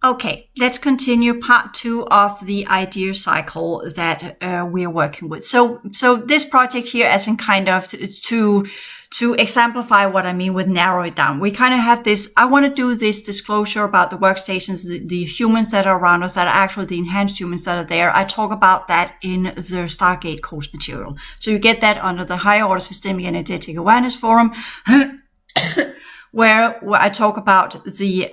Okay, let's continue part 2 of the idea cycle that we're working with. So this project here, as in kind of to exemplify what I mean with narrow it down, we kind of have this, I want to do this disclosure about the workstations, the humans that are around us, that are actually the enhanced humans that are there. I talk about that in the Stargate course material. So you get that under the Higher Order Systemic Energetic Awareness Forum, where I talk about the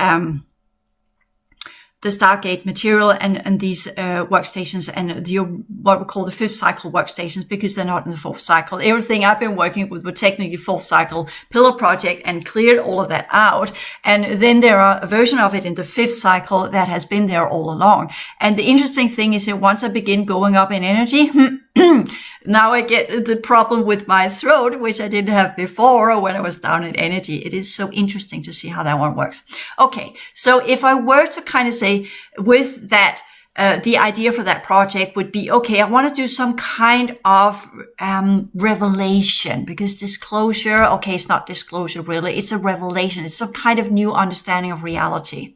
Stargate material and these workstations and what we call the 5th cycle workstations, because they're not in the 4th cycle. Everything I've been working with were technically 4th cycle pillar project and cleared all of that out. And then there are a version of it in the 5th cycle that has been there all along. And the interesting thing is that once I begin going up in energy, now I get the problem with my throat, which I didn't have before when I was down in energy. It is so interesting to see how that one works. Okay, so if I were to kind of say with that, the idea for that project would be, okay, I want to do some kind of revelation, because disclosure, okay, it's not disclosure really, it's a revelation. It's some kind of new understanding of reality.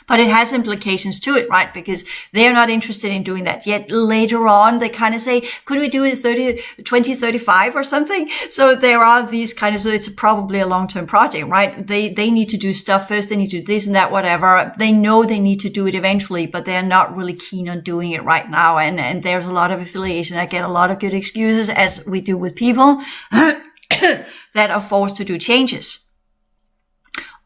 But it has implications to it, right? Because they're not interested in doing that yet. Later on, they kind of say, could we do it 2035 or something? So there are these kind of, so it's probably a long-term project, right? They need to do stuff first. They need to do this and that, whatever. They know they need to do it eventually, but they're not really keen on doing it right now. And there's a lot of affiliation. I get a lot of good excuses, as we do with people that are forced to do changes.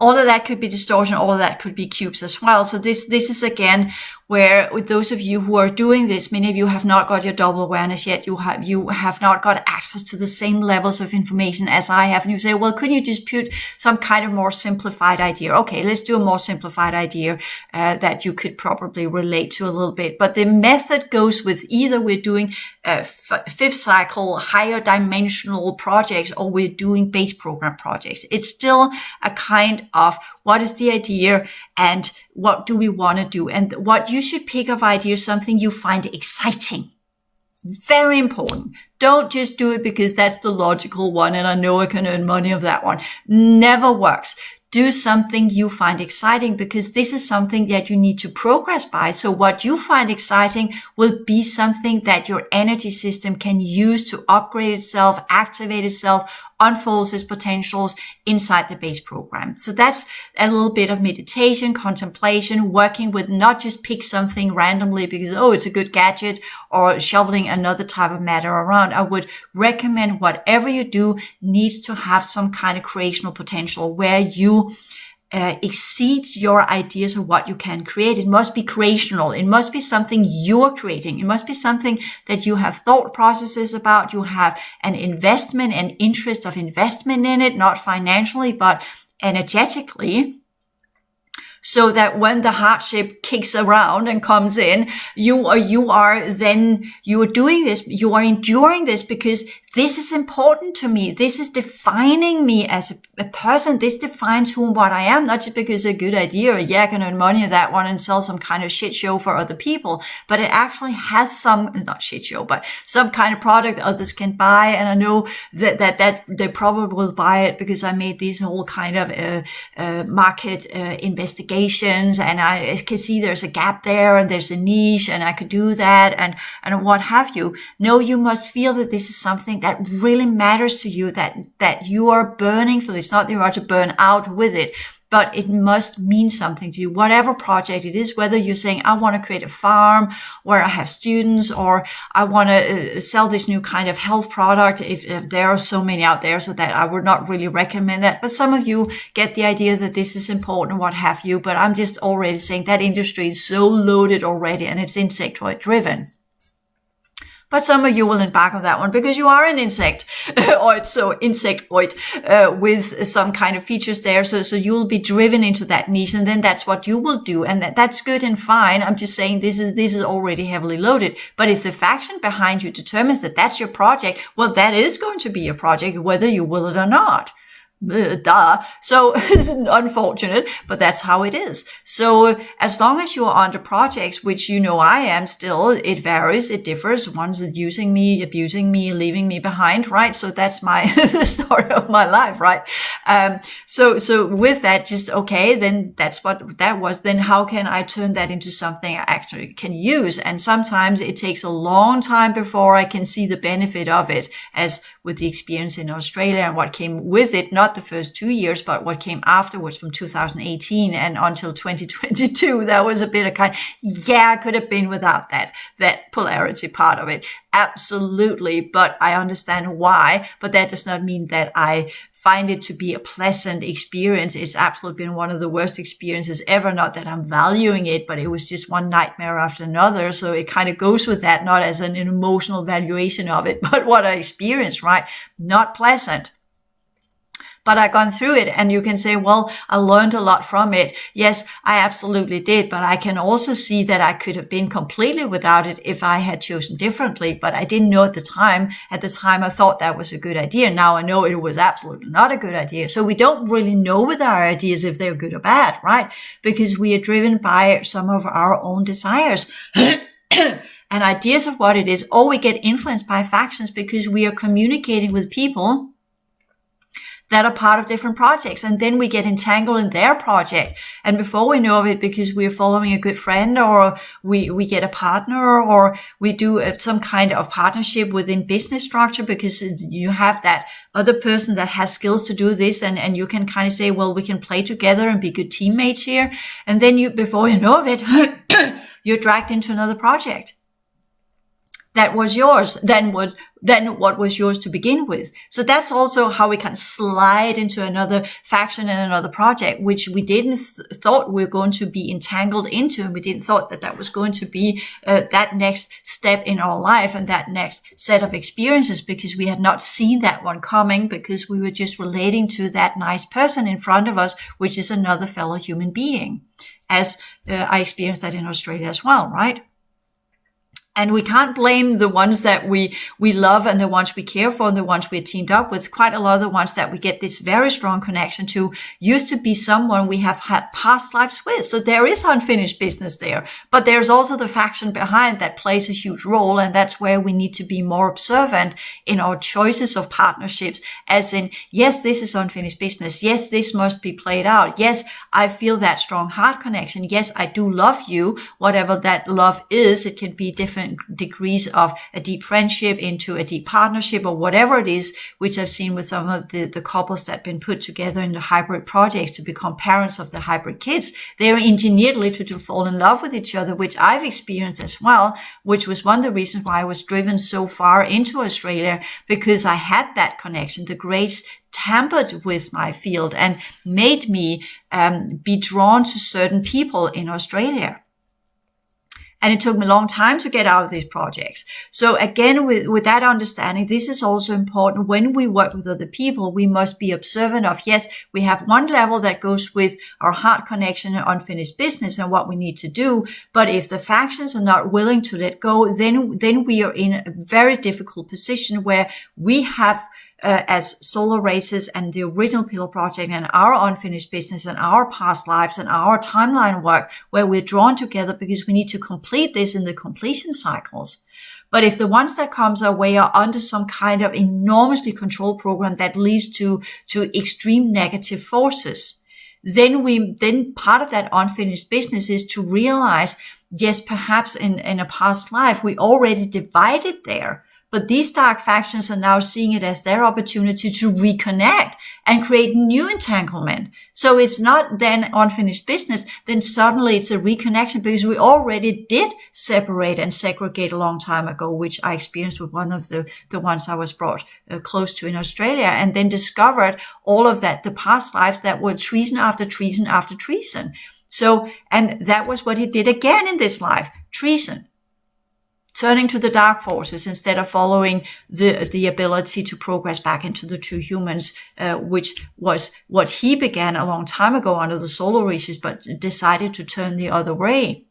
All of that could be distortion. All of that could be cubes as well. So this is again where, with those of you who are doing this, many of you have not got your double awareness yet. You have not got access to the same levels of information as I have. And you say, well, couldn't you just put some kind of more simplified idea? Okay, let's do a more simplified idea that you could probably relate to a little bit. But the method goes with either we're doing 5th cycle, higher dimensional projects, or we're doing base program projects. It's still a kind of what is the idea and what do we want to do? And what you should pick of ideas, something you find exciting. Very important. Don't just do it because that's the logical one and I know I can earn money of that one. Never works. Do something you find exciting, because this is something that you need to progress by. So what you find exciting will be something that your energy system can use to upgrade itself, activate itself, unfolds its potentials inside the base program. So that's a little bit of meditation, contemplation, working with not just pick something randomly because, oh, it's a good gadget, or shoveling another type of matter around. I would recommend whatever you do needs to have some kind of creational potential where you exceeds your ideas of what you can create. It must be creational. It must be something you're creating. It must be something that you have thought processes about. You have an investment and interest of investment in it, not financially, but energetically. So that when the hardship kicks around and comes in, you are doing this, you are enduring this because this is important to me. This is defining me as a person. This defines who and what I am, not just because it's a good idea or yeah, I can earn money of that one and sell some kind of shit show for other people, but it actually has some, not shit show, but some kind of product others can buy. And I know that they probably will buy it because I made these whole kind of, market, investigations, and I can see there's a gap there and there's a niche and I could do that and what have you. No, you must feel that this is something that really matters to you, that you are burning for this, not that you are to burn out with it, but it must mean something to you, whatever project it is, whether you're saying, I want to create a farm where I have students, or I want to sell this new kind of health product, if there are so many out there, so that I would not really recommend that. But some of you get the idea that this is important, what have you, but I'm just already saying that industry is so loaded already and it's insectoid driven. But some of you will embark on that one because you are an insectoid, with some kind of features there. So you'll be driven into that niche, and then that's what you will do. And that's good and fine. I'm just saying this is already heavily loaded. But if the faction behind you determines that that's your project, well, that is going to be your project, whether you will it or not. duh. So it's unfortunate, but that's how it is. So as long as you are under projects, which I am still, it varies, it differs. One's using me, abusing me, leaving me behind, right? So that's my the story of my life, right? So with that, just okay, then that's what that was. Then how can I turn that into something I actually can use? And sometimes it takes a long time before I can see the benefit of it, as with the experience in Australia and what came with it, not the first 2 years, but what came afterwards from 2018 and until 2022. That was a bit of I could have been without that polarity part of it. Absolutely. But I understand why, but that does not mean that I find it to be a pleasant experience. It's absolutely been one of the worst experiences ever. Not that I'm valuing it, but it was just one nightmare after another. So it kind of goes with that, not as an emotional valuation of it, but what I experienced, right? Not pleasant. But I've gone through it, and you can say, well, I learned a lot from it. Yes, I absolutely did. But I can also see that I could have been completely without it if I had chosen differently. But I didn't know at the time. At the time, I thought that was a good idea. Now I know it was absolutely not a good idea. So we don't really know with our ideas if they're good or bad, right? Because we are driven by some of our own desires. And ideas of what it is, or we get influenced by factions because we are communicating with people that are part of different projects. And then we get entangled in their project. And before we know of it, because we're following a good friend, or we get a partner, or we do some kind of partnership within business structure, because you have that other person that has skills to do this. And you can kind of say, well, we can play together and be good teammates here. And then before you know of it, you're dragged into another project that was yours, then what was yours to begin with. So that's also how we can slide into another faction and another project, which we didn't thought we were going to be entangled into, and we didn't thought that was going to be that next step in our life and that next set of experiences, because we had not seen that one coming, because we were just relating to that nice person in front of us, which is another fellow human being, as I experienced that in Australia as well, right? And we can't blame the ones that we love and the ones we care for and the ones we're teamed up with. Quite a lot of the ones that we get this very strong connection to used to be someone we have had past lives with. So there is unfinished business there. But there's also the faction behind that plays a huge role. And that's where we need to be more observant in our choices of partnerships, as in, yes, this is unfinished business. Yes, this must be played out. Yes, I feel that strong heart connection. Yes, I do love you, whatever that love is. It can be different degrees of a deep friendship into a deep partnership, or whatever it is, which I've seen with some of the couples that have been put together in the hybrid projects to become parents of the hybrid kids. They are engineered literally to fall in love with each other, which I've experienced as well, which was one of the reasons why I was driven so far into Australia, because I had that connection. The grace tampered with my field and made me be drawn to certain people in Australia. And it took me a long time to get out of these projects. So again, with that understanding, this is also important. When we work with other people, we must be observant of, yes, we have one level that goes with our heart connection and unfinished business and what we need to do. But if the factions are not willing to let go, then we are in a very difficult position where we have as solar races and the original Pillar Project and our unfinished business and our past lives and our timeline work, where we're drawn together because we need to complete this in the completion cycles. But if the ones that comes our way are under some kind of enormously controlled program that leads to extreme negative forces, then part of that unfinished business is to realize, yes, perhaps in a past life, we already divided there. But these dark factions are now seeing it as their opportunity to reconnect and create new entanglement. So it's not then unfinished business. Then suddenly it's a reconnection, because we already did separate and segregate a long time ago, which I experienced with one of the ones I was brought close to in Australia, and then discovered all of that, the past lives that were treason after treason after treason. So, and that was what he did again in this life, treason. Turning to the dark forces instead of following the ability to progress back into the true humans, which was what he began a long time ago under the solar riches, but decided to turn the other way,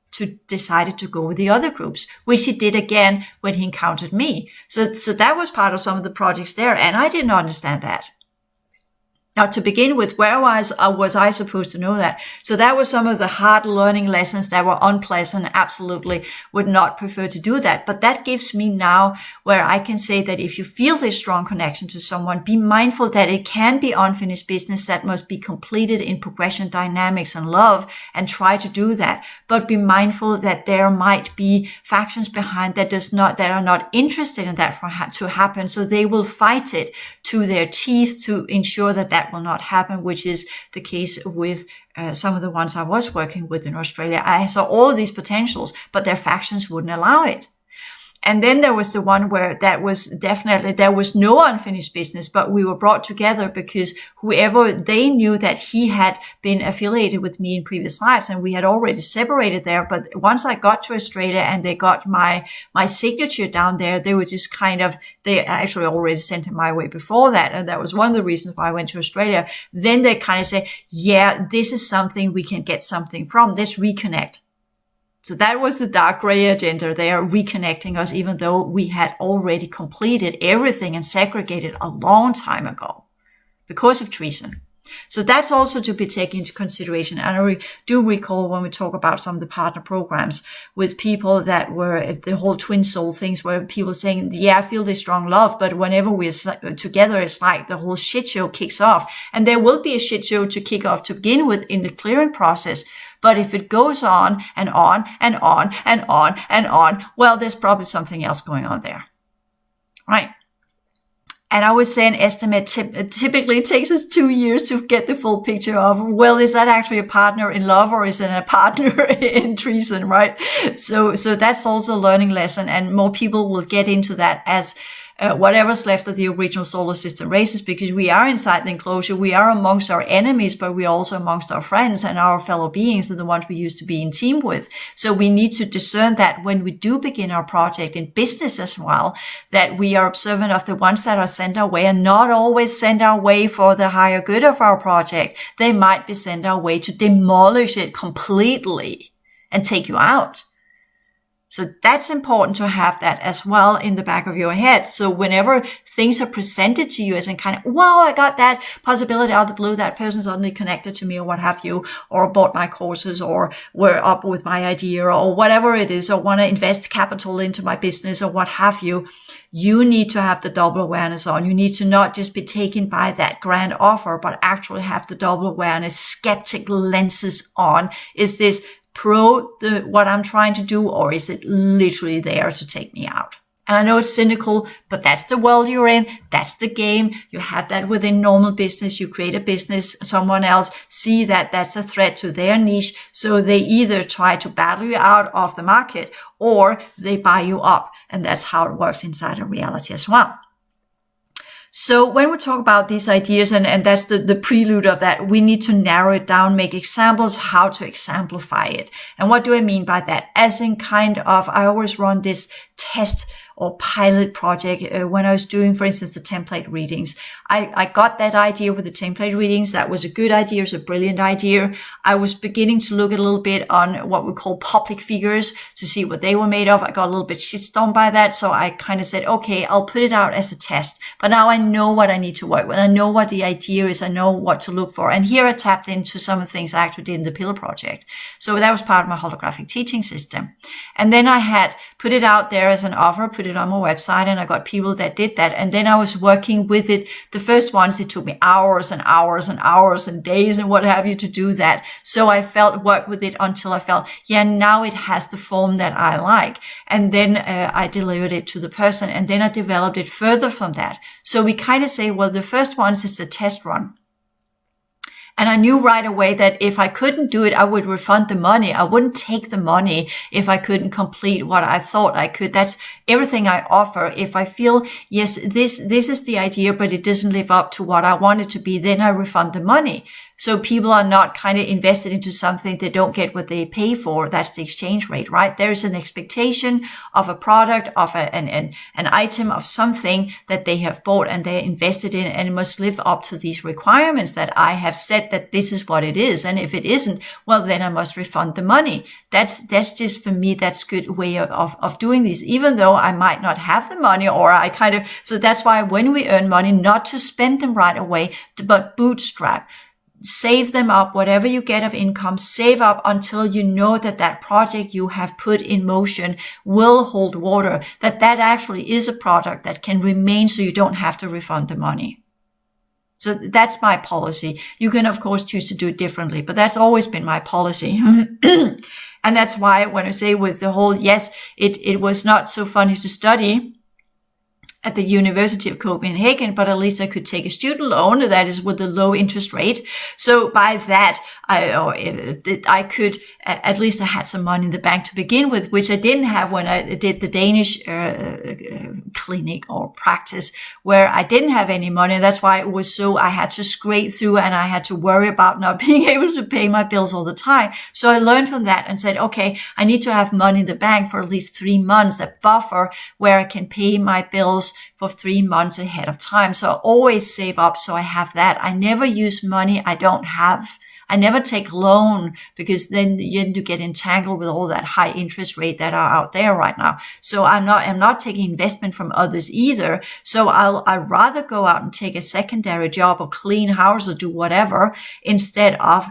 decided to go with the other groups, which he did again when he encountered me. So that was part of some of the projects there, and I didn't understand that. Now, to begin with, where was I supposed to know that? So that was some of the hard learning lessons that were unpleasant. Absolutely would not prefer to do that. But that gives me now where I can say that if you feel this strong connection to someone, be mindful that it can be unfinished business that must be completed in progression, dynamics, and love, and try to do that. But be mindful that there might be factions behind that are not interested in that to happen. So they will fight it to their teeth to ensure that will not happen, which is the case with some of the ones I was working with in Australia. I saw all of these potentials, but their factions wouldn't allow it. And then there was the one where there was no unfinished business, but we were brought together because they knew that he had been affiliated with me in previous lives, and we had already separated there. But once I got to Australia and they got my signature down there, they were just they actually already sent it my way before that. And that was one of the reasons why I went to Australia. Then they kind of say, yeah, this is something we can get something from. Let's reconnect. So that was the dark gray agenda. They are reconnecting us, even though we had already completed everything and segregated a long time ago because of treason. So that's also to be taken into consideration. And I do recall when we talk about some of the partner programs with people that were the whole twin soul things where people saying, yeah, I feel this strong love, but whenever we're together, it's like the whole shit show kicks off. And there will be a shit show to kick off to begin with in the clearing process. But if it goes on and on and on and on and on, well, there's probably something else going on there. Right? And I would say an estimate typically it takes us 2 years to get the full picture of, well, is that actually a partner in love or is it a partner in treason, right? So that's also a learning lesson, and more people will get into that as whatever's left of the original solar system races, because we are inside the enclosure. We are amongst our enemies, but we are also amongst our friends and our fellow beings and the ones we used to be in team with. So we need to discern that when we do begin our project in business as well, that we are observant of the ones that are sent our way and not always sent our way for the higher good of our project. They might be sent our way to demolish it completely and take you out. So that's important to have that as well in the back of your head. So whenever things are presented to you as in kind of, wow, I got that possibility out of the blue, that person suddenly connected to me or what have you, or bought my courses or were up with my idea or whatever it is, or want to invest capital into my business or what have you, you need to have the double awareness on. You need to not just be taken by that grand offer, but actually have the double awareness, skeptic lenses on. Is this what I'm trying to do, or is it literally there to take me out? And I know it's cynical, but that's the world you're in. That's the game. You have that within normal business. You create a business, someone else see that that's a threat to their niche. So they either try to battle you out of the market or they buy you up. And that's how it works inside of reality as well. So when we talk about these ideas, and that's the prelude of that, we need to narrow it down, make examples, how to exemplify it. And what do I mean by that? As in I always run this test or pilot project when I was doing, for instance, the template readings. I got that idea with the template readings. That was a good idea. It was a brilliant idea. I was beginning to look a little bit on what we call public figures to see what they were made of. I got a little bit shitstormed by that. So I kind of said, okay, I'll put it out as a test. But now I know what I need to work with. I know what the idea is. I know what to look for. And here I tapped into some of the things I actually did in the Pillar project. So that was part of my holographic teaching system. And then I had put it out there as an offer, put it on my website, and I got people that did that. And then I was working with it. The first ones, it took me hours and hours and hours and days and what have you to do that. So I work with it until I felt, yeah, now it has the form that I like. And then I delivered it to the person, and then I developed it further from that. So we kind of say, well, the first ones is the test run. And I knew right away that if I couldn't do it, I would refund the money. I wouldn't take the money if I couldn't complete what I thought I could. That's everything I offer. If I feel, yes, this is the idea, but it doesn't live up to what I want it to be, then I refund the money. So people are not kind of invested into something they don't get what they pay for. That's the exchange rate, right? There's an expectation of a product, of an item, of something that they have bought and they're invested in, and it must live up to these requirements that I have set get that this is what it is. And if it isn't, well, then I must refund the money. That's just, for me, that's a good way of doing this, even though I might not have the money, or so that's why when we earn money, not to spend them right away, but bootstrap. Save them up, whatever you get of income, save up until you know that project you have put in motion will hold water, that actually is a product that can remain, so you don't have to refund the money. So that's my policy. You can, of course, choose to do it differently, but that's always been my policy. And that's why when I say with the whole, yes, it was not so funny to study at the University of Copenhagen, but at least I could take a student loan that is with a low interest rate. So by that, I could, at least I had some money in the bank to begin with, which I didn't have when I did the Danish clinic or practice, where I didn't have any money. That's why it was so, I had to scrape through, and I had to worry about not being able to pay my bills all the time. So I learned from that and said, okay, I need to have money in the bank for at least 3 months, that buffer where I can pay my bills for 3 months ahead of time. So I always save up, so I have that. I never use money I don't have. I never take loan, because then you get entangled with all that high interest rate that are out there right now. So I'm not taking investment from others either. So I'd rather go out and take a secondary job or clean house or do whatever, instead of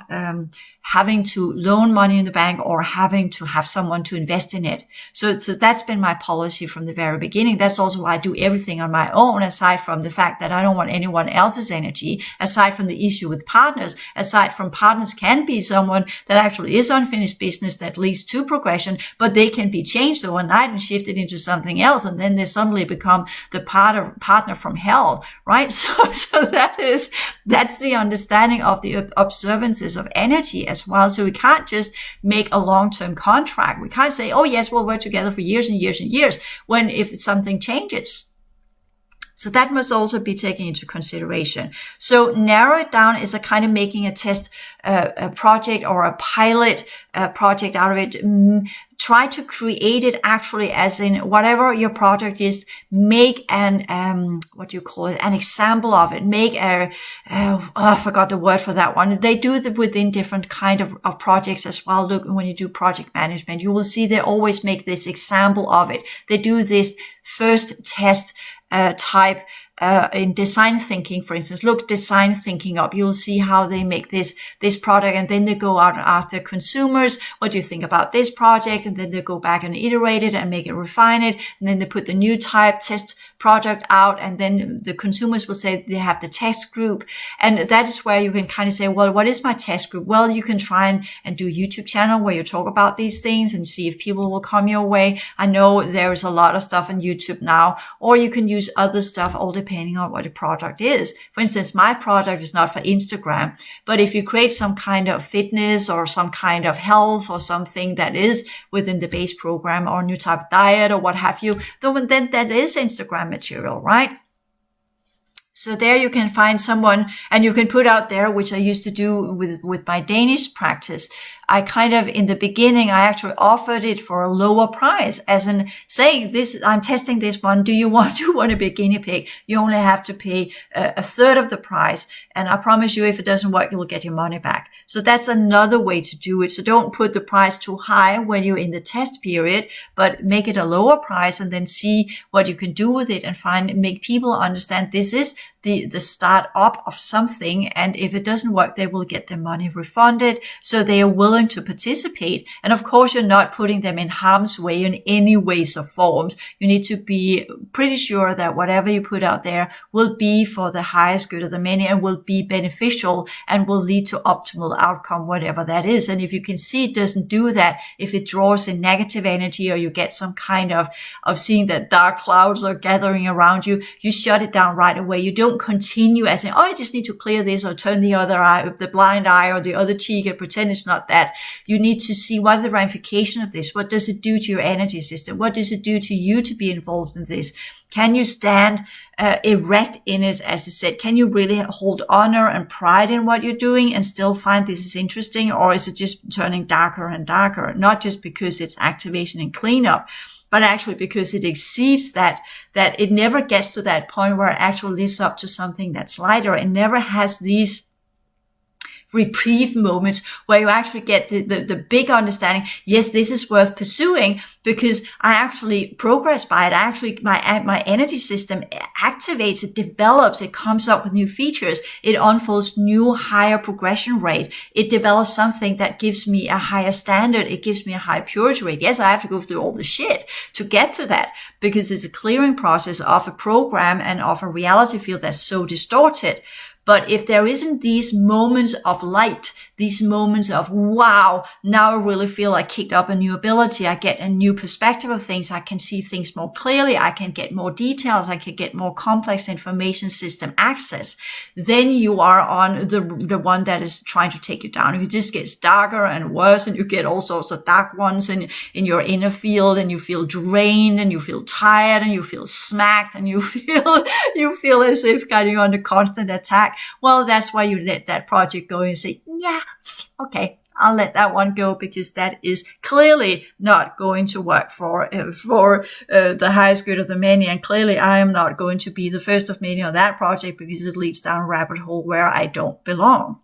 having to loan money in the bank or having to have someone to invest in it. So that's been my policy from the very beginning. That's also why I do everything on my own, aside from the fact that I don't want anyone else's energy, aside from the issue with partners, aside from partners can be someone that actually is unfinished business that leads to progression, but they can be changed overnight and shifted into something else, and then they suddenly become the partner from hell, right? So that's the understanding of the observances of energy as well. So we can't just make a long-term contract. We can't say, oh yes, we'll work together for years and years and years, when if something changes. So that must also be taken into consideration. So narrow it down is a kind of making a test a project or a pilot project out of it. Try to create it actually, as in whatever your product is, make an, an example of it. Make I forgot the word for that one. They do that within different kind of projects as well. Look, when you do project management, you will see they always make this example of it. They do this first test type in design thinking, for instance. Look design thinking up. You'll see how they make this product, and then they go out and ask their consumers, what do you think about this project? And then they go back and iterate it and make it, refine it, and then they put the new type test product out, and then the consumers will say they have the test group. And that is where you can kind of say, well, what is my test group? Well, you can try and do a YouTube channel where you talk about these things and see if people will come your way. I know there's a lot of stuff on YouTube now, or you can use other stuff, all depending on what the product is. For instance, my product is not for Instagram, but if you create some kind of fitness or some kind of health or something that is within the base program, or a new type of diet or what have you, then that is Instagram material, right? So there you can find someone, and you can put out there, which I used to do with my Danish practice. I kind of, in the beginning, I actually offered it for a lower price, as in saying this, I'm testing this one. Do you want to be a guinea pig? You only have to pay a third of the price. And I promise you, if it doesn't work, you will get your money back. So that's another way to do it. So don't put the price too high when you're in the test period, but make it a lower price and then see what you can do with it, and make people understand this is the start up of something. And if it doesn't work, they will get their money refunded. So they are willing to participate. And of course, you're not putting them in harm's way in any ways or forms. You need to be pretty sure that whatever you put out there will be for the highest good of the many, and will be beneficial, and will lead to optimal outcome, whatever that is. And if you can see it doesn't do that, if it draws in negative energy, or you get some kind of seeing that dark clouds are gathering around you, you shut it down right away. You don't continue as in, oh, I just need to clear this, or turn the other eye, the blind eye, or the other cheek, and pretend it's not that. You need to see what the ramification of this. What does it do to your energy system? What does it do to you to be involved in this? Can you stand erect in it, as I said? Can you really hold honor and pride in what you're doing and still find this is interesting? Or is it just turning darker and darker? Not just because it's activation and cleanup, but actually because it exceeds that it never gets to that point where it actually lives up to something that's lighter. It never has these reprieve moments where you actually get the big understanding. Yes, this is worth pursuing because I actually progress by it. My energy system activates, it develops, it comes up with new features. It unfolds new higher progression rate. It develops something that gives me a higher standard. It gives me a higher purity rate. Yes, I have to go through all the shit to get to that because it's a clearing process of a program and of a reality field that's so distorted. But if there isn't these moments of light, these moments of, wow, now I really feel I kicked up a new ability. I get a new perspective of things. I can see things more clearly. I can get more details. I can get more complex information system access. Then you are on the one that is trying to take you down. If it just gets darker and worse and you get all sorts of dark ones in your inner field and you feel drained and you feel tired and you feel smacked and you feel as if kind of you're under constant attack. Well, that's why you let that project go and say, yeah, okay, I'll let that one go because that is clearly not going to work for the highest good of the many. And clearly I am not going to be the first of many on that project because it leads down a rabbit hole where I don't belong.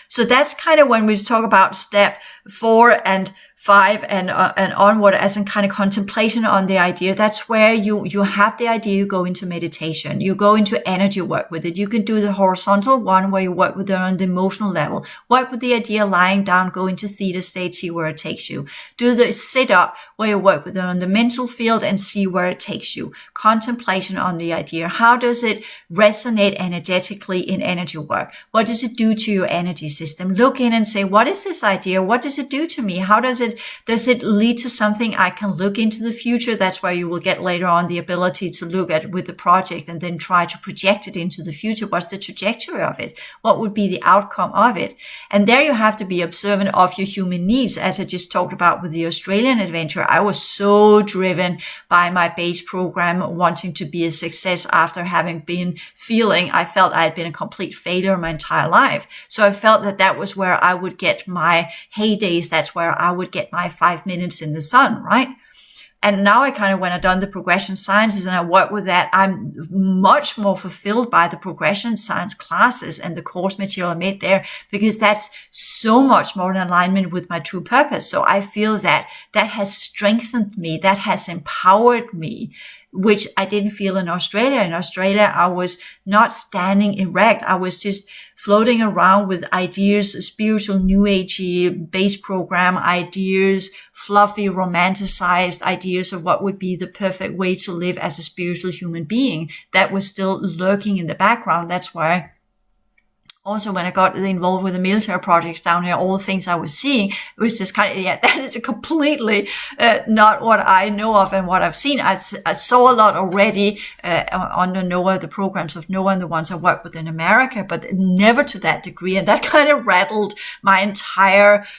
So that's kind of when we talk about step 4 and 5 and onward as in kind of contemplation on the idea. That's where you have the idea, you go into meditation, you go into energy work with it. You can do the horizontal one where you work with it on the emotional level, work with the idea lying down, go into theta state, see where it takes you. Do the sit up where you work with it on the mental field and see where it takes you. Contemplation on the idea. How does it resonate energetically in energy work? What does it do to your energy system? Look in and say, what is this idea? What does it do to me? How does it lead to something I can look into the future? That's where you will get later on the ability to look at with the project and then try to project it into the future. What's the trajectory of it? What would be the outcome of it? And there you have to be observant of your human needs. As I just talked about with the Australian adventure, I was so driven by my base program, wanting to be a success after having been feeling I felt I had been a complete failure my entire life. So I felt that was where I would get my heydays. That's where I would get my 5 minutes in the sun, right? And now when I've done the progression sciences and I work with that, I'm much more fulfilled by the progression science classes and the course material I made there because that's so much more in alignment with my true purpose. So I feel that has strengthened me, that has empowered me, which I didn't feel in Australia. In Australia, I was not standing erect. I was just floating around with ideas, spiritual new agey base program ideas, fluffy, romanticized ideas of what would be the perfect way to live as a spiritual human being. That was still lurking in the background. That's why also, when I got involved with the military projects down here, all the things I was seeing, it was just that is completely not what I know of and what I've seen. I saw a lot already under NOAA, the programs of NOAA and the ones I worked with in America, but never to that degree. And that kind of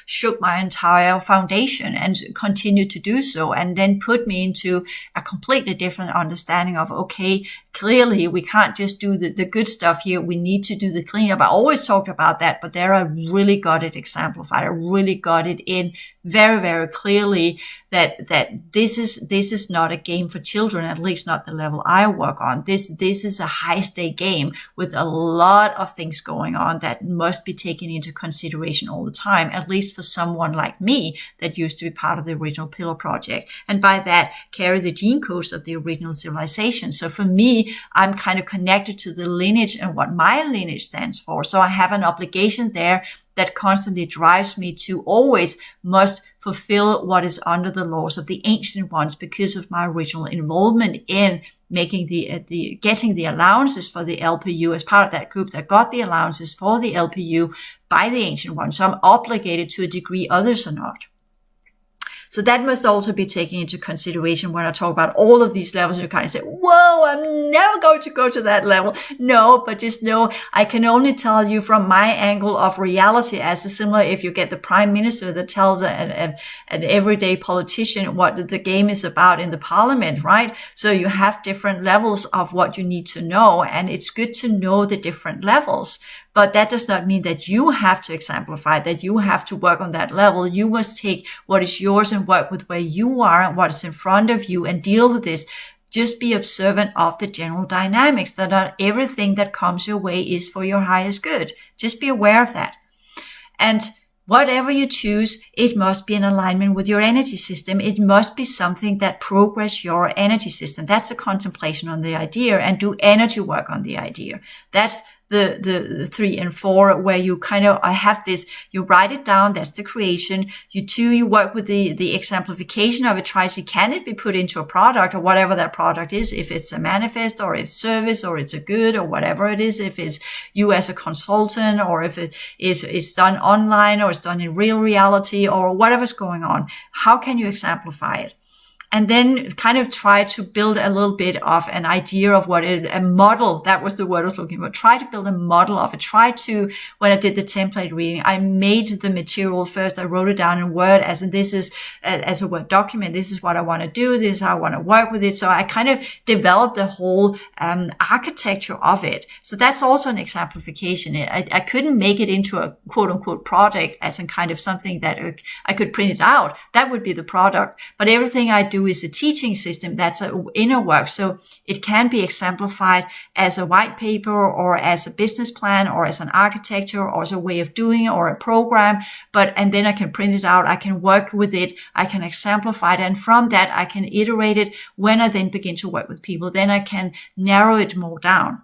shook my entire foundation and continued to do so. And then put me into a completely different understanding of, okay, clearly we can't just do the good stuff here. We need to do the cleanup. I always talked about that, but there I really got it exemplified. I really got it in very, very clearly that this is not a game for children, at least not the level I work on. This is a high stake game with a lot of things going on that must be taken into consideration all the time, at least for someone like me that used to be part of the original Pillar Project. And by that, carry the gene codes of the original civilization. So for me, I'm kind of connected to the lineage and what my lineage stands for. So I have an obligation there that constantly drives me to always must fulfill what is under the laws of the ancient ones because of my original involvement in making getting the allowances for the LPU as part of that group that got the allowances for the LPU by the ancient ones. So I'm obligated to a degree others are not. So that must also be taken into consideration when I talk about all of these levels. You kind of say, whoa, I'm never going to go to that level. No, but just know I can only tell you from my angle of reality as a similar if you get the prime minister that tells an everyday politician what the game is about in the parliament, right? So you have different levels of what you need to know, and it's good to know the different levels. But that does not mean that you have to exemplify, that you have to work on that level. You must take what is yours and work with where you are and what is in front of you and deal with this Just be observant of the general dynamics, that not everything that comes your way is for your highest good. Just be aware of that. And whatever you choose, it must be in alignment with your energy system. It must be something that progress your energy system. That's a contemplation on the idea, and do energy work on the idea. That's the 3 and 4, where you kind of, I have this, you write it down, that's the creation. You work with the exemplification of it, try to see, can it be put into a product, or whatever that product is, if it's a manifest or it's service or it's a good or whatever it is, if it's you as a consultant, or if it's done online or it's done in real reality, or whatever's going on. How can you exemplify it? And then kind of try to build a little bit of an idea of what it is, a model. That was the word I was looking for. Try to build a model of it. Try to, when I did the template reading, I made the material first. I wrote it down in Word as a Word document. This is what I want to do. This is how I want to work with it. So I kind of developed the whole architecture of it. So that's also an exemplification. I couldn't make it into a quote unquote product as in kind of something that I could print it out. That would be the product. But everything I do is a teaching system. That's an inner work. So it can be exemplified as a white paper, or as a business plan, or as an architecture, or as a way of doing it, or a program. And then I can print it out. I can work with it. I can exemplify it. And from that, I can iterate it. When I then begin to work with people, then I can narrow it more down.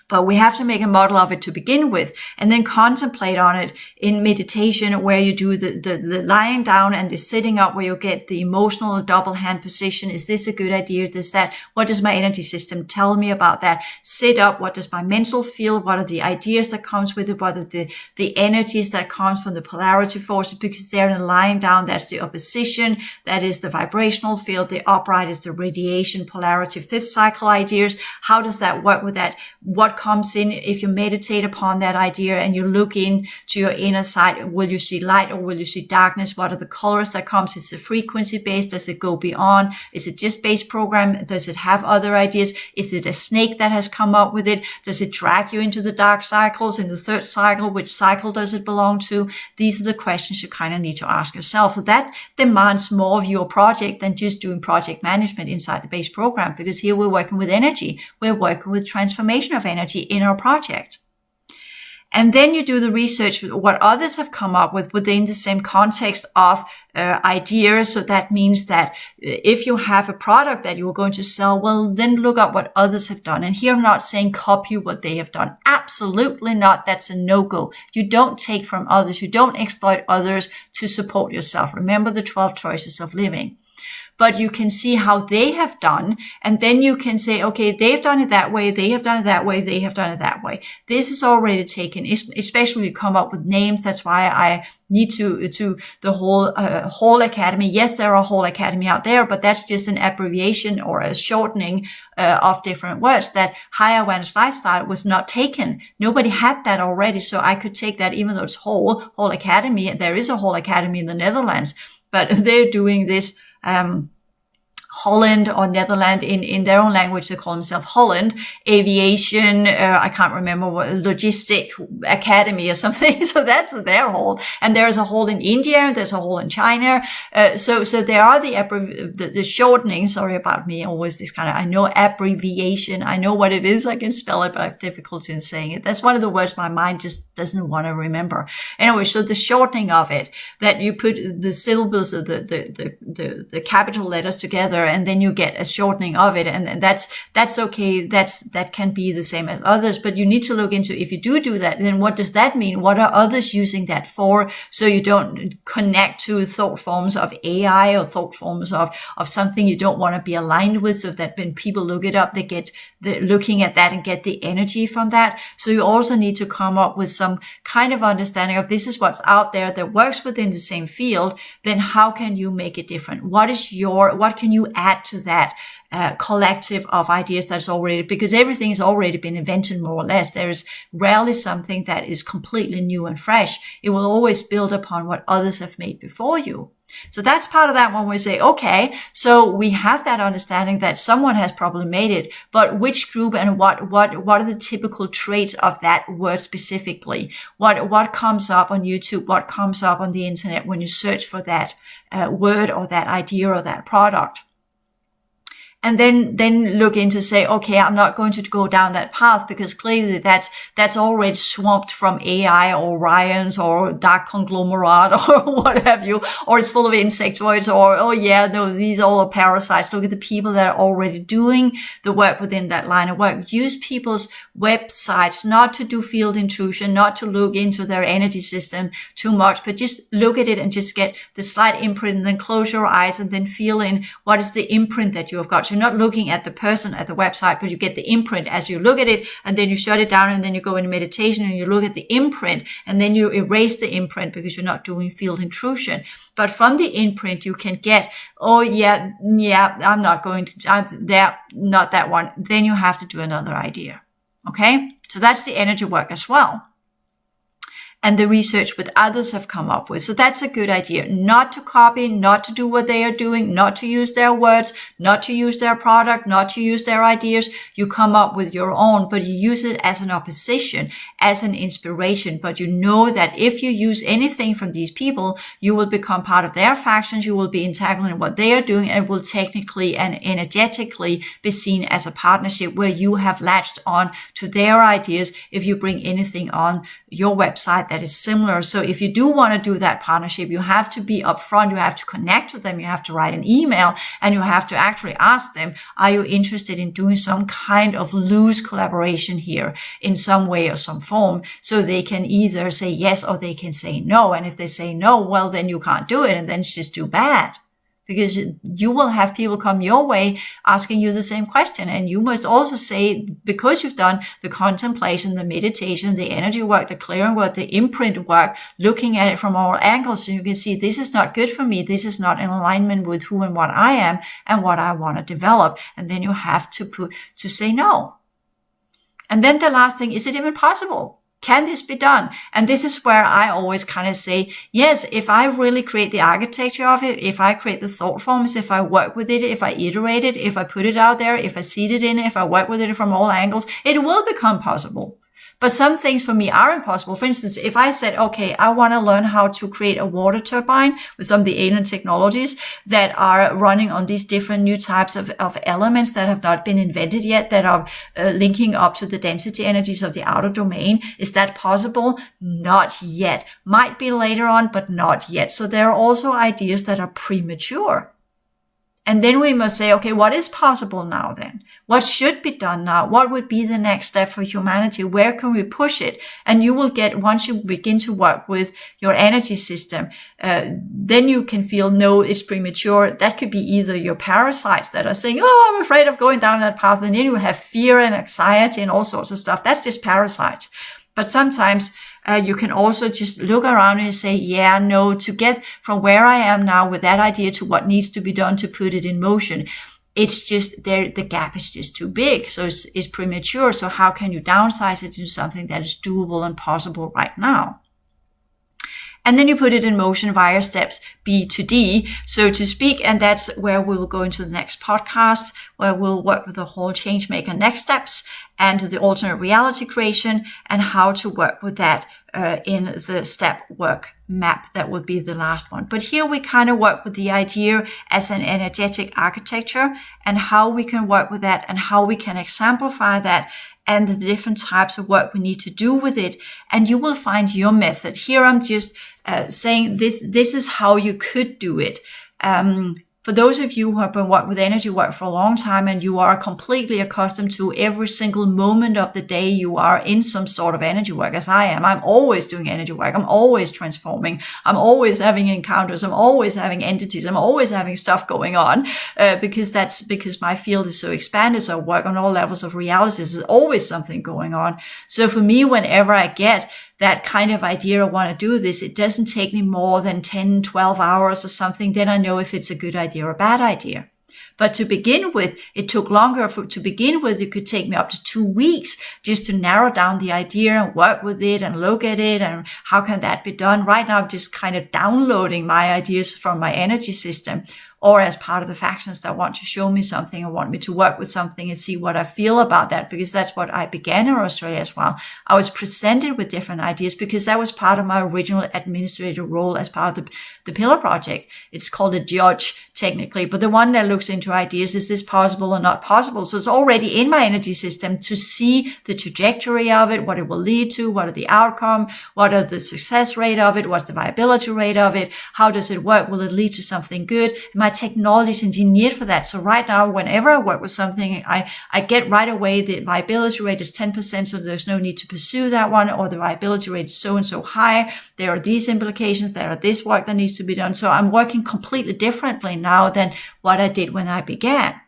But we have to make a model of it to begin with, and then contemplate on it in meditation, where you do the lying down and the sitting up, where you get the emotional double hand position. Is this a good idea? What does my energy system tell me about that? Sit up. What does my mental feel? What are the ideas that comes with it? What are the energies that comes from the polarity forces? Because they're in lying down, that's the opposition. That is the vibrational field. The upright is the radiation, polarity, 5th cycle ideas. How does that work with that? What comes in if you meditate upon that idea and you look into your inner side? Will you see light, or will you see darkness? What are the colors that comes? Is it frequency based? Does it go beyond? Is it just base program? Does it have other ideas? Is it a snake that has come up with it? Does it drag you into the dark cycles in the 3rd cycle? Which cycle does it belong to? These are the questions you kind of need to ask yourself. So that demands more of your project than just doing project management inside the base program, because here we're working with energy. We're working with transformation of energy in our project. And then you do the research, what others have come up with within the same context of ideas. So that means that if you have a product that you're going to sell, well, then look up what others have done. And here I'm not saying copy what they have done. Absolutely not. That's a no-go. You don't take from others. You don't exploit others to support yourself. Remember the 12 choices of living. But you can see how they have done, and then you can say, okay, they've done it that way, they have done it that way, they have done it that way. This is already taken, especially when you come up with names. That's why I need to the whole academy. Yes, there are whole academy out there, but that's just an abbreviation or a shortening of different words. That higher awareness lifestyle was not taken. Nobody had that already. So I could take that, even though it's whole academy. There is a whole academy in the Netherlands, but they're doing this Holland or Netherlands in their own language. They call themselves Holland Aviation. I can't remember what, Logistic Academy or something. So that's their whole. And there's a whole in India. There's a whole in China. So there are the shortening. Sorry about me. Always this kind of, I know abbreviation. I know what it is. I can spell it, but I have difficulty in saying it. That's one of the words my mind just doesn't want to remember. Anyway, so the shortening of it, that you put the syllables of the capital letters together, and then you get a shortening of it. And that's okay. That can be the same as others, but you need to look into, if you do that, then what does that mean? What are others using that for? So you don't connect to thought forms of AI or thought forms of something you don't want to be aligned with. So that when people look it up, they get looking at that and get the energy from that. So you also need to come up with some kind of understanding of, this is what's out there that works within the same field. Then how can you make it different? What can you add to that collective of ideas that's already, because everything has already been invented more or less. There is rarely something that is completely new and fresh. It will always build upon what others have made before you. So that's part of that when we say, okay, so we have that understanding that someone has probably made it, but which group and what are the typical traits of that word specifically? What comes up on YouTube? What comes up on the internet when you search for that word or that idea or that product? And then look into say, okay, I'm not going to go down that path because clearly that's already swamped from AI or Ryans or dark conglomerate or what have you, or it's full of insectoids or, oh yeah, no, these all are parasites. Look at the people that are already doing the work within that line of work. Use people's websites not to do field intrusion, not to look into their energy system too much, but just look at it and just get the slight imprint and then close your eyes and then feel in what is the imprint that you have got. So you're not looking at the person at the website, but you get the imprint as you look at it, and then you shut it down, and then you go into meditation and you look at the imprint, and then you erase the imprint because you're not doing field intrusion. But from the imprint, you can get, oh yeah, I'm not going to, not that one. Then you have to do another idea. Okay. So that's the energy work as well. And the research with others have come up with. So that's a good idea. Not to copy, not to do what they are doing, not to use their words, not to use their product, not to use their ideas. You come up with your own, but you use it as an opposition, as an inspiration. But you know that if you use anything from these people, you will become part of their factions. You will be entangled in what they are doing, and will technically and energetically be seen as a partnership where you have latched on to their ideas if you bring anything on your website that is similar. So if you do want to do that partnership, you have to be upfront. You have to connect with them. You have to write an email, and you have to actually ask them, are you interested in doing some kind of loose collaboration here in some way or some form? So they can either say yes or they can say no. And if they say no, well, then you can't do it. And then it's just too bad. Because you will have people come your way asking you the same question. And you must also say, because you've done the contemplation, the meditation, the energy work, the clearing work, the imprint work, looking at it from all angles, so you can see this is not good for me. This is not in alignment with who and what I am and what I want to develop. And then you have to say no. And then the last thing, is it even possible? Can this be done? And this is where I always kind of say, yes, if I really create the architecture of it, if I create the thought forms, if I work with it, if I iterate it, if I put it out there, if I seed it in, if I work with it from all angles, it will become possible. But some things for me are impossible. For instance, if I said, okay, I want to learn how to create a water turbine with some of the alien technologies that are running on these different new types of elements that have not been invented yet, that are linking up to the density energies of the outer domain. Is that possible? Not yet. Might be later on, but not yet. So there are also ideas that are premature. And then we must say, okay, what is possible now then? What should be done now? What would be the next step for humanity? Where can we push it? And you will get, once you begin to work with your energy system, then you can feel, no, it's premature. That could be either your parasites that are saying, oh, I'm afraid of going down that path. And then you have fear and anxiety and all sorts of stuff. That's just parasites. But sometimes you can also just look around and say, yeah, no, to get from where I am now with that idea to what needs to be done to put it in motion. It's just there, the gap is just too big. So it's premature. So how can you downsize it into something that is doable and possible right now? And then you put it in motion via steps B to D, so to speak. And that's where we will go into the next podcast, where we'll work with the whole Changemaker next steps and the alternate reality creation and how to work with that in the step work map. That would be the last one. But here we kind of work with the idea as an energetic architecture and how we can work with that and how we can exemplify that and the different types of work we need to do with it. And you will find your method. Here I'm just saying this is how you could do it. For those of you who have been working with energy work for a long time and you are completely accustomed to every single moment of the day you are in some sort of energy work, as I am, I'm always doing energy work. I'm always transforming. I'm always having encounters. I'm always having entities. I'm always having stuff going on because my field is so expanded. So I work on all levels of reality. There's always something going on. So for me, whenever I get that kind of idea, I want to do this, it doesn't take me more than 10, 12 hours or something. Then I know if it's a good idea or a bad idea. But to begin with, it took longer. To begin with, it could take me up to 2 weeks just to narrow down the idea and work with it and look at it and how can that be done. Right now, I'm just kind of downloading my ideas from my energy system. or as part of the factions that want to show me something or want me to work with something and see what I feel about that, because that's what I began in Australia as well. I was presented with different ideas because that was part of my original administrative role as part of the Pillar Project. It's called a judge technically, but the one that looks into ideas, is this possible or not possible? So it's already in my energy system to see the trajectory of it, what it will lead to, what are the outcome, what are the success rate of it, what's the viability rate of it, how does it work, will it lead to something good? My technology is engineered for that. So right now, whenever I work with something, I get right away the viability rate is 10%, so there's no need to pursue that one, or the viability rate is so and so high, there are these implications, there are this work that needs to be done. So I'm working completely differently now than what I did when I began.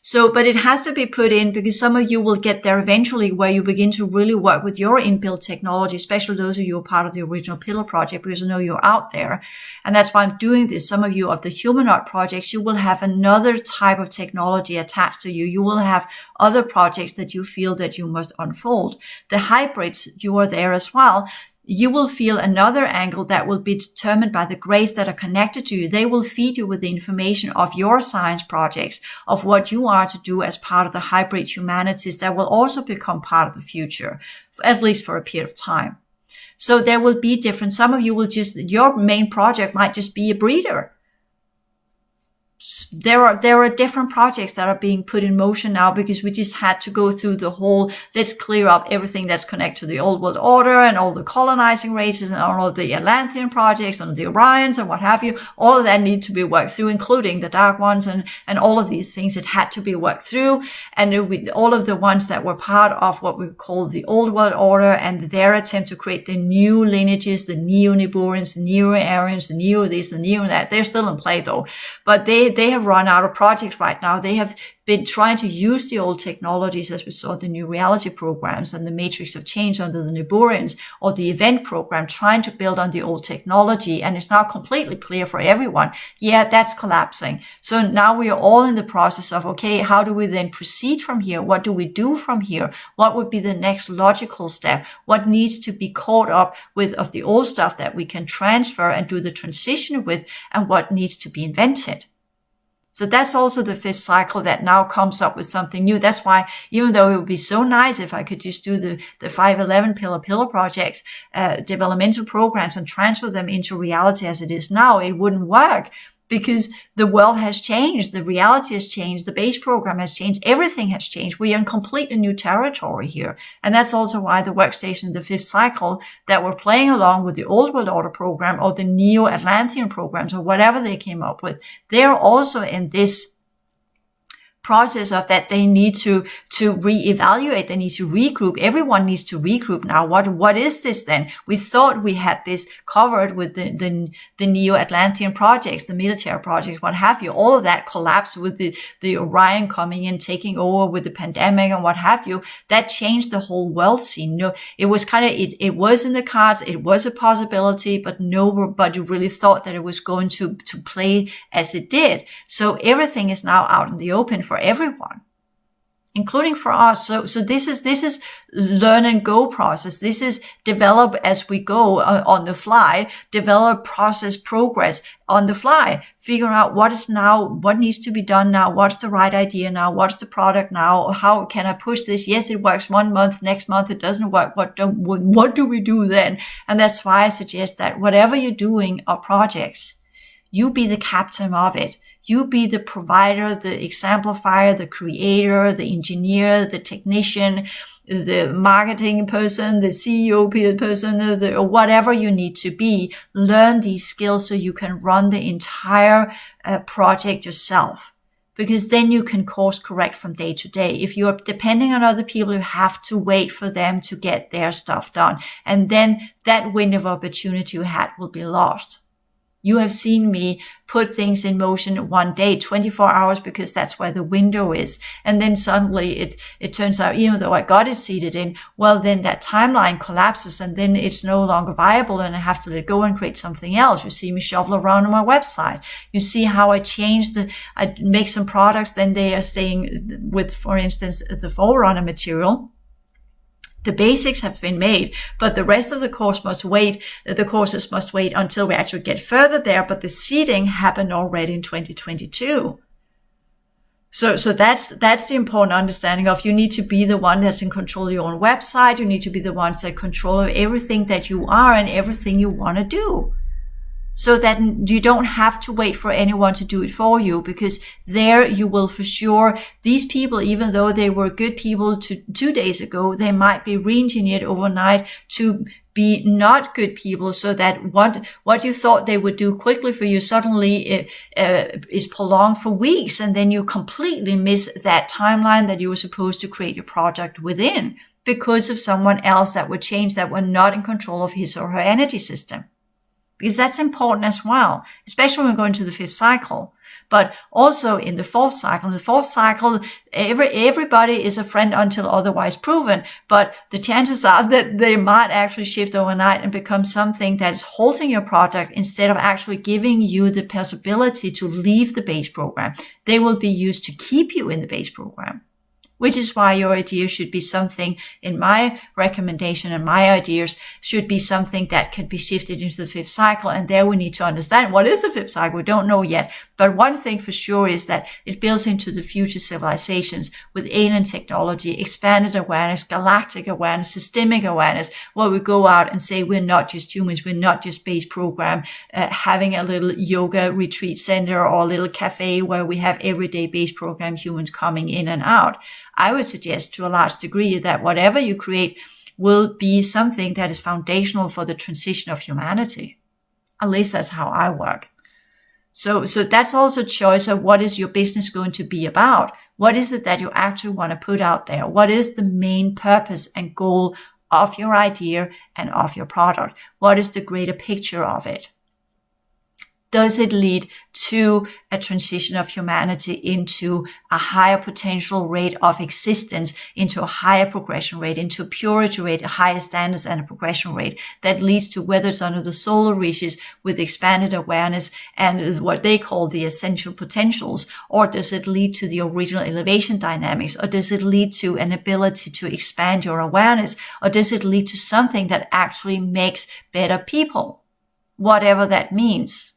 So, but it has to be put in, because some of you will get there eventually where you begin to really work with your inbuilt technology, especially those of you who are part of the original Pillar Project, because I know you're out there. And that's why I'm doing this. Some of you of the humanoid projects, you will have another type of technology attached to you. You will have other projects that you feel that you must unfold. The hybrids, you are there as well. You will feel another angle that will be determined by the grays that are connected to you. They will feed you with the information of your science projects, of what you are to do as part of the hybrid humanities that will also become part of the future, at least for a period of time. So there will be different. Some of you will your main project might just be a breeder. There are different projects that are being put in motion now, because we just had to go through the whole, let's clear up everything that's connected to the old world order and all the colonizing races and all of the Atlantean projects and the Orions and what have you. All of that need to be worked through, including the Dark Ones and all of these things that had to be worked through. And all of the ones that were part of what we call the old world order and their attempt to create the new lineages, the Neo-Niburians, the Neo-Aryans, the Neo-this, the Neo-that. They're still in play though. But they have run out of projects right now. They have been trying to use the old technologies, as we saw the new reality programs and the matrix of change under the Niburians, or the event program, trying to build on the old technology. And it's now completely clear for everyone, yeah, that's collapsing. So now we are all in the process of, okay, how do we then proceed from here? What do we do from here? What would be the next logical step? What needs to be caught up with of the old stuff that we can transfer and do the transition with, and what needs to be invented? So that's also the fifth cycle that now comes up with something new. That's why, even though it would be so nice if I could just do the 511 pillar projects, developmental programs, and transfer them into reality as it is now, it wouldn't work, because the world has changed, the reality has changed, the base program has changed, everything has changed. We are in completely new territory here. And that's also why the workstation, the fifth cycle, that we're playing along with the old world order program or the Neo-Atlantean programs or whatever they came up with, they're also in this process of that they need to reevaluate, they need to regroup. Everyone needs to regroup now. What is this then? We thought we had this covered with the Neo-Atlantean projects, the military projects, what have you. All of that collapsed with the Orion coming in, taking over with the pandemic and what have you. That changed the whole world scene. No, it was it was in the cards, it was a possibility, but nobody really thought that it was going to play as it did. So everything is now out in the open for everyone, including for us. So this is learn and go process. This is develop as we go on the fly, develop process progress on the fly, figure out what is now, what needs to be done now, what's the right idea now, what's the product now, how can I push this? Yes, it works 1 month, next month it doesn't work. What do we do then? And that's why I suggest that whatever you're doing are projects, you be the captain of it. You be the provider, the exemplifier, the creator, the engineer, the technician, the marketing person, the CEO person, or whatever you need to be. Learn these skills so you can run the entire project yourself. Because then you can course correct from day to day. If you're depending on other people, you have to wait for them to get their stuff done. And then that window of opportunity you had will be lost. You have seen me put things in motion one day, 24 hours, because that's where the window is. And then suddenly it turns out, even though I got it seeded in, well, then that timeline collapses and then it's no longer viable and I have to let go and create something else. You see me shovel around on my website. You see how I I make some products, then they are staying with, for instance, the Forerunner material. The basics have been made, but the rest of the courses must wait until we actually get further there. But the seeding happened already in 2022. So that's the important understanding of, you need to be the one that's in control of your own website. You need to be the ones that control of everything that you are and everything you want to do. So that you don't have to wait for anyone to do it for you, because there you will for sure, these people, even though they were good people 2 days ago, they might be re-engineered overnight to be not good people, so that what you thought they would do quickly for you suddenly is prolonged for weeks, and then you completely miss that timeline that you were supposed to create your project within, because of someone else that would change, that were not in control of his or her energy system. Because that's important as well, especially when we go into the 5th cycle. But also in the 4th cycle. In the 4th cycle, everybody is a friend until otherwise proven. But the chances are that they might actually shift overnight and become something that is halting your project instead of actually giving you the possibility to leave the base program. They will be used to keep you in the base program. Which is why your idea should be something, in my recommendation and my ideas, should be something that can be shifted into the 5th cycle. And there we need to understand, what is the 5th cycle? We don't know yet. But one thing for sure is that it builds into the future civilizations with alien technology, expanded awareness, galactic awareness, systemic awareness, where we go out and say we're not just humans, we're not just base program, having a little yoga retreat center or a little cafe where we have everyday base program humans coming in and out. I would suggest to a large degree that whatever you create will be something that is foundational for the transition of humanity. At least that's how I work. So that's also a choice of what is your business going to be about? What is it that you actually want to put out there? What is the main purpose and goal of your idea and of your product? What is the greater picture of it? Does it lead to a transition of humanity into a higher potential rate of existence, into a higher progression rate, into a purity rate, a higher standards and a progression rate that leads to whether it's under the solar reaches with expanded awareness and what they call the essential potentials, or does it lead to the original elevation dynamics, or does it lead to an ability to expand your awareness, or does it lead to something that actually makes better people, whatever that means.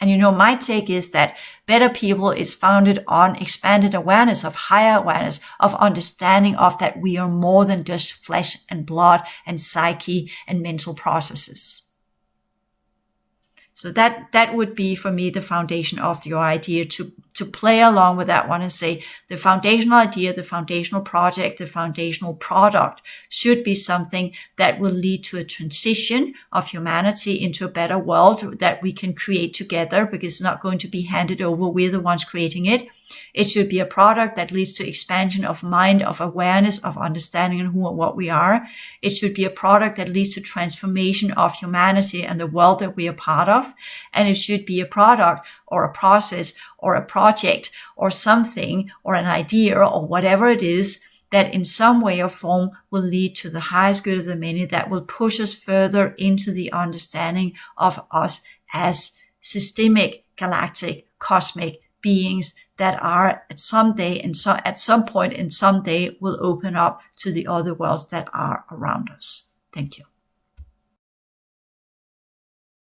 And my take is that better people is founded on expanded awareness, of higher awareness, of understanding of that we are more than just flesh and blood and psyche and mental processes. So that would be for me the foundation of your idea, to play along with that one and say the foundational idea, the foundational project, the foundational product should be something that will lead to a transition of humanity into a better world that we can create together, because it's not going to be handed over. We're the ones creating it. It should be a product that leads to expansion of mind, of awareness, of understanding of who and what we are. It should be a product that leads to transformation of humanity and the world that we are part of. And it should be a product or a process or a project or something or an idea or whatever it is that in some way or form will lead to the highest good of the many, that will push us further into the understanding of us as systemic, galactic, cosmic beings that are at some day and so at some point in some day will open up to the other worlds that are around us. Thank you.